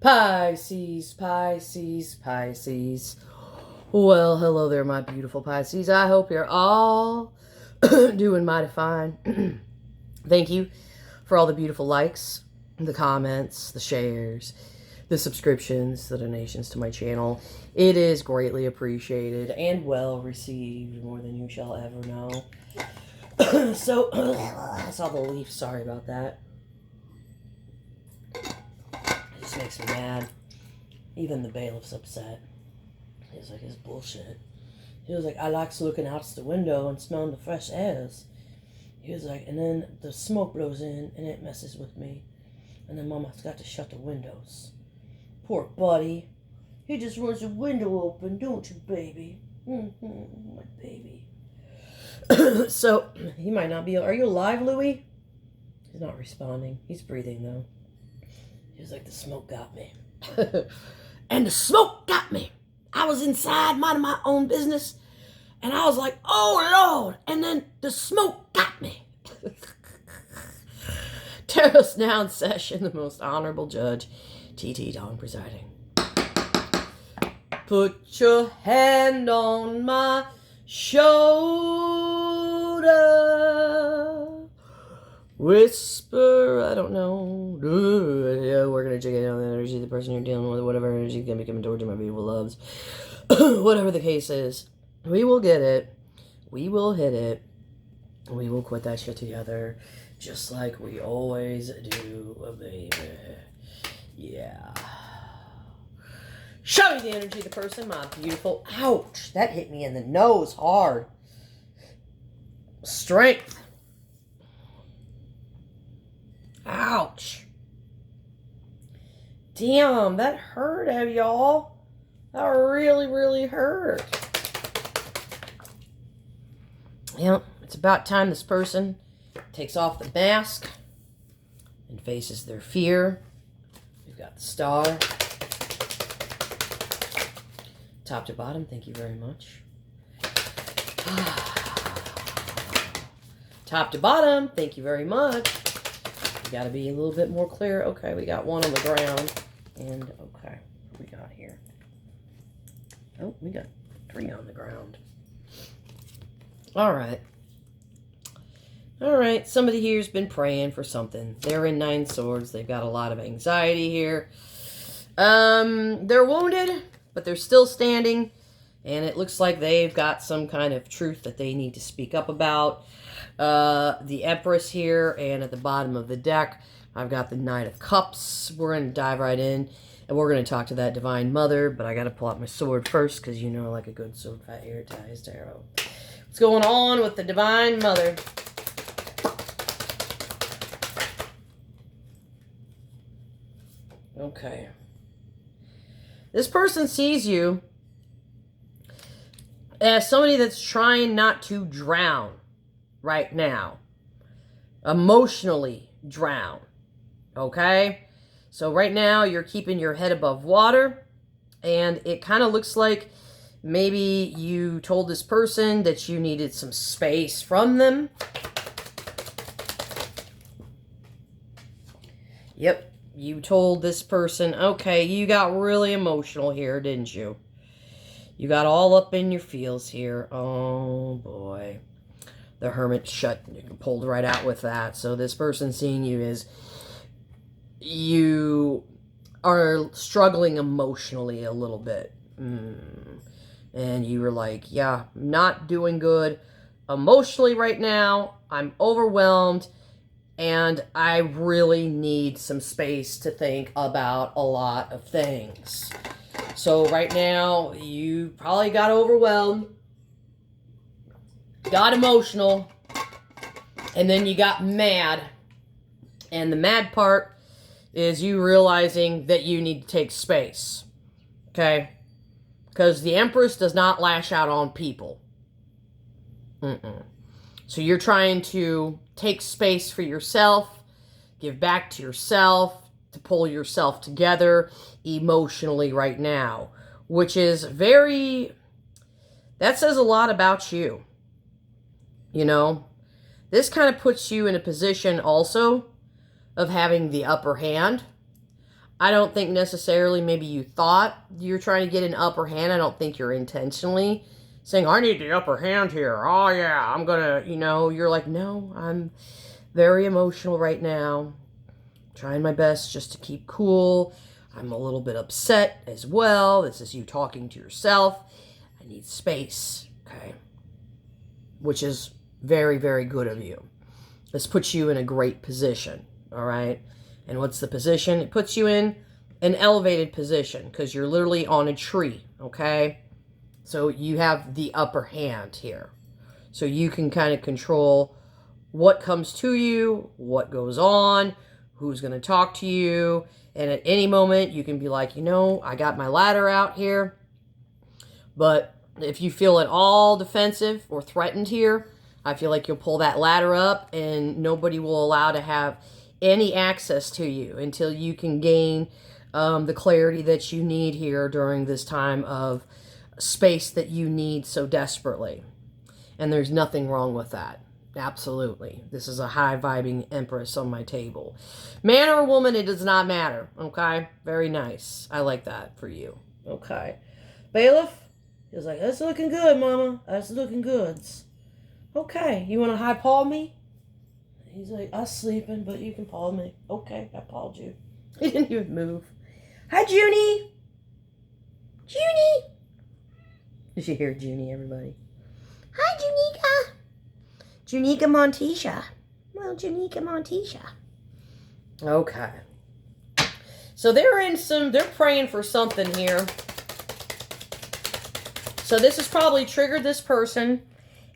Pisces, Pisces, Pisces. Well, hello there, my beautiful Pisces. I hope you're all doing mighty fine. Thank you for all the beautiful likes, the comments, the shares, the subscriptions, the donations to my channel. It is greatly appreciated and well received, more than you shall ever know. So, I saw the leaf. Sorry about that. It just makes me mad. Even the bailiff's upset. He's like, it's bullshit. He was like, I likes looking out the window and smelling the fresh airs. He was like, and then the smoke blows in and it messes with me. And then Mama's got to shut the windows. Poor buddy. He just wants the window open, don't you, baby? My baby. So, he might not be... Are you alive, Louie? He's not responding. He's breathing, though. He was like, the smoke got me. And the smoke got me. I was inside minding my own business. And I was like, oh, Lord. And then the smoke got me. Tarot's now in session, the most honorable judge, T.T. Dong presiding. Put your hand on my shoulder. Whisper, I don't know. We're going to check out the energy of the person you're dealing with, whatever energy is going to be coming towards you, my beautiful loves. Whatever the case is, we will get it. We will hit it. We will quit that shit together, just like we always do, baby. Yeah. Show me the energy of the person, my beautiful. Ouch, that hit me in the nose hard. Strength. Ouch. Damn, that hurt, y'all. That really, really hurt. Yep, it's about time this person takes off the mask and faces their fear. We've got the star. Top to bottom, thank you very much. Top to bottom, thank you very much. We got to be a little bit more clear. Okay, we got one on the ground. And, okay, what we got here? Oh, we got 3 on the ground. All right. All right, somebody here's been praying for something. They're in 9 swords. They've got a lot of anxiety here. They're wounded, but they're still standing. And it looks like they've got some kind of truth that they need to speak up about. The Empress here, and at the bottom of the deck, I've got the Knight of Cups. We're going to dive right in, and we're going to talk to that Divine Mother, but I got to pull out my sword first, because you know I like a good sword fight here, Talia'sTarot. What's going on with the Divine Mother? Okay. This person sees you as somebody that's trying not to drown right now. Emotionally drown. Okay? So right now you're keeping your head above water, and it kind of looks like maybe you told this person that you needed some space from them. Yep. You told this person, okay, you got really emotional here, didn't you? You got all up in your feels here. Oh, boy. The Hermit pulled right out with that. So this person seeing you is, you are struggling emotionally a little bit. And you were like, yeah, not doing good emotionally right now. I'm overwhelmed. And I really need some space to think about a lot of things. So right now, you probably got overwhelmed, got emotional, and then you got mad. And the mad part is you realizing that you need to take space. Okay? Because the Empress does not lash out on people. So you're trying to take space for yourself, give back to yourself, to pull yourself together emotionally right now, which is that says a lot about you. You know, this kind of puts you in a position also of having the upper hand. I don't think necessarily maybe you thought you're trying to get an upper hand. I don't think you're intentionally saying, I need the upper hand here. Oh, yeah, I'm going to, you're like, no, I'm very emotional right now. Trying my best just to keep cool. I'm a little bit upset as well. This is you talking to yourself. I need space, okay? Which is very, very good of you. This puts you in a great position, all right? And what's the position? It puts you in an elevated position because you're literally on a tree, okay? So you have the upper hand here. So you can kind of control what comes to you, what goes on, who's going to talk to you. And at any moment, you can be like, I got my ladder out here. But if you feel at all defensive or threatened here, I feel like you'll pull that ladder up and nobody will allow to have any access to you until you can gain the clarity that you need here during this time of space that you need so desperately. And there's nothing wrong with that. Absolutely. This is a high-vibing Empress on my table. Man or woman, it does not matter. Okay? Very nice. I like that for you. Okay. Bailiff is like, that's looking good, mama. That's looking good. Okay. You want to high paw me? He's like, I'm sleeping, but you can paw me. Okay, I pawed you. He didn't even move. Hi, Junie. Junie. Did you hear Junie, everybody? Hi, Junica. Junica Montisha. Well, Junica Montisha. Okay. So they're praying for something here. So this has probably triggered this person.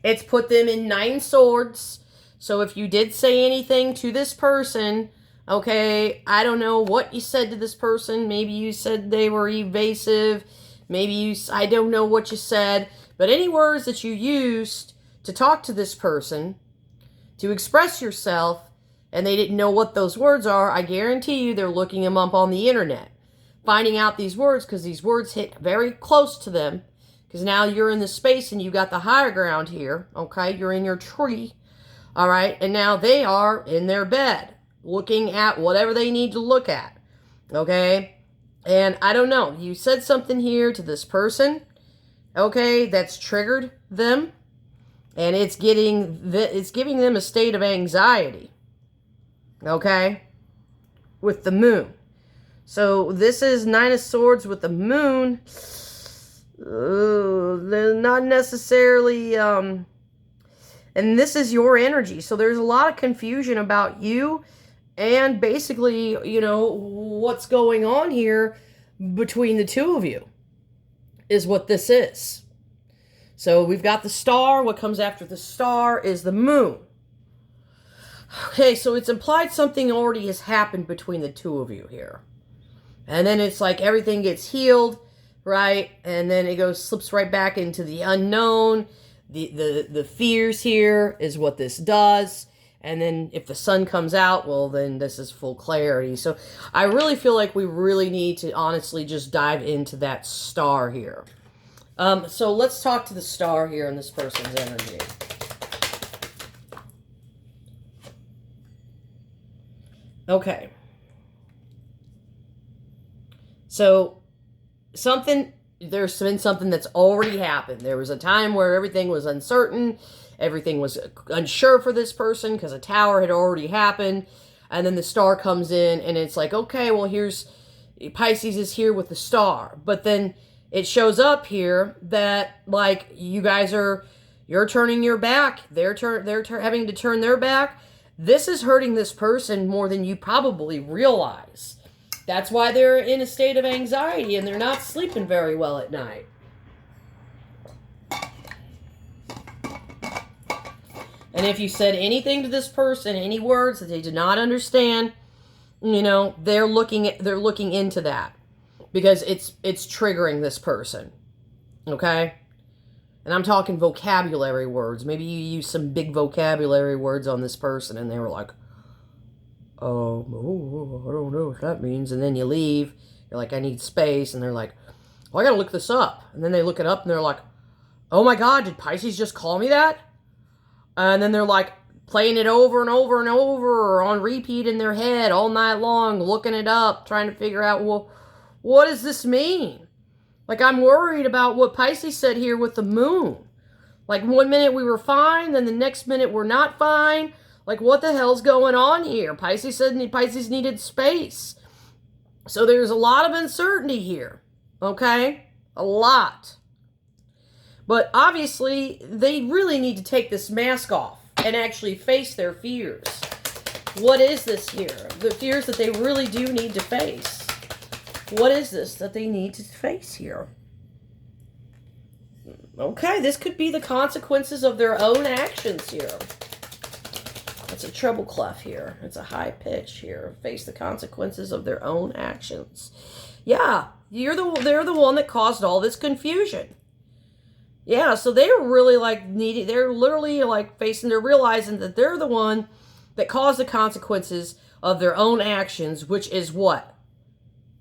It's put them in 9 swords. So if you did say anything to this person, okay, I don't know what you said to this person. Maybe you said they were evasive. I don't know what you said. But any words that you used to talk to this person, to express yourself, and they didn't know what those words are, I guarantee you they're looking them up on the internet. Finding out these words, because these words hit very close to them. Because now you're in the space and you got the higher ground here, okay? You're in your tree, all right? And now they are in their bed, looking at whatever they need to look at, okay? And I don't know, you said something here to this person, okay, that's triggered them, and it's giving them a state of anxiety, okay, with the moon. So this is 9 of Swords with the moon. They're not necessarily, and this is your energy. So there's a lot of confusion about you and basically, what's going on here between the two of you is what this is. So we've got the star. What comes after the star is the moon. Okay, so it's implied something already has happened between the two of you here. And then it's like everything gets healed, right? And then it slips right back into the unknown. The fears here is what this does. And then if the sun comes out, well, then this is full clarity. So I really feel like we really need to honestly just dive into that star here. So let's talk to the star here in this person's energy. Okay. So there's been something that's already happened. There was a time where everything was uncertain. Everything was unsure for this person because a tower had already happened. And then the star comes in and it's like, okay, well, Pisces is here with the star. But then it shows up here that, like, you're turning your back. They're having to turn their back. This is hurting this person more than you probably realize. That's why they're in a state of anxiety and they're not sleeping very well at night. And if you said anything to this person, any words that they did not understand, they're looking into that because it's triggering this person. Okay? And I'm talking vocabulary words. Maybe you use some big vocabulary words on this person and they were like, I don't know what that means. And then you leave. You're like, I need space. And they're like, well, I got to look this up. And then they look it up and they're like, oh my God, did Pisces just call me that? And then they're like, playing it over and over and over, or on repeat in their head all night long, looking it up, trying to figure out, well, what does this mean? Like, I'm worried about what Pisces said here with the moon. Like, one minute we were fine, then the next minute we're not fine. Like, what the hell's going on here? Pisces said Pisces needed space. So there's a lot of uncertainty here, okay? A lot. But obviously, they really need to take this mask off and actually face their fears. What is this here? The fears that they really do need to face. What is this that they need to face here? Okay, this could be the consequences of their own actions here. It's a treble clef here. It's a high pitch here. Face the consequences of their own actions. Yeah, they're the one that caused all this confusion. Yeah, so they're really like they're literally like they're realizing that they're the one that caused the consequences of their own actions, which is what?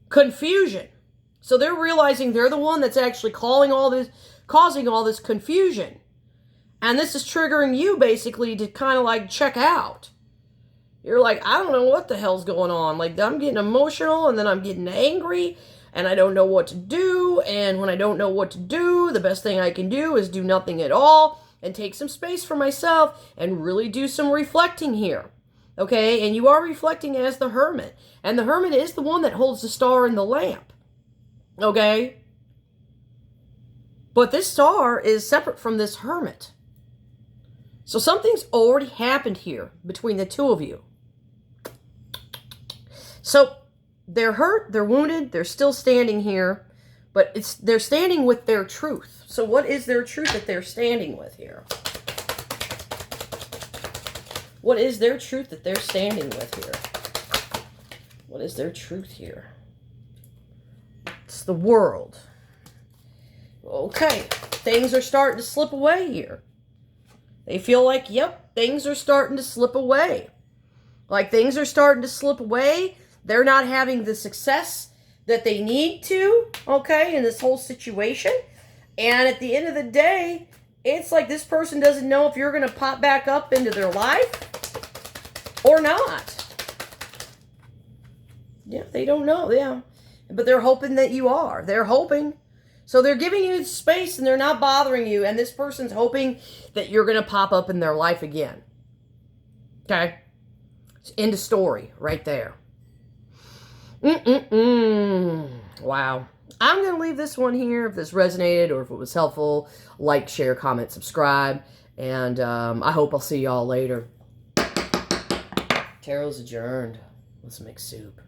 Confusion. So they're realizing they're the one that's actually causing all this confusion. And this is triggering you basically to kind of like check out. You're like, I don't know what the hell's going on. Like, I'm getting emotional and then I'm getting angry and I don't know what to do. And when I don't know what to do, the best thing I can do is do nothing at all and take some space for myself and really do some reflecting here. Okay, and you are reflecting as the Hermit. And the Hermit is the one that holds the star in the lamp. Okay? But this star is separate from this Hermit. So something's already happened here between the two of you. So they're hurt, they're wounded, they're still standing here, but they're standing with their truth. So what is their truth that they're standing with here? What is their truth that they're standing with here? What is their truth here? It's the World. Okay, things are starting to slip away here. They feel like, yep, things are starting to slip away. Like, things are starting to slip away. They're not having the success that they need to, okay, in this whole situation. And at the end of the day, it's like this person doesn't know if you're going to pop back up into their life or not. Yeah, they don't know, yeah. But they're hoping that you are. They're hoping. So they're giving you space and they're not bothering you. And this person's hoping that you're going to pop up in their life again. Okay? End of story right there. Wow. I'm going to leave this one here. If this resonated or if it was helpful, like, share, comment, subscribe. And I hope I'll see y'all later. Tarot's adjourned. Let's make soup.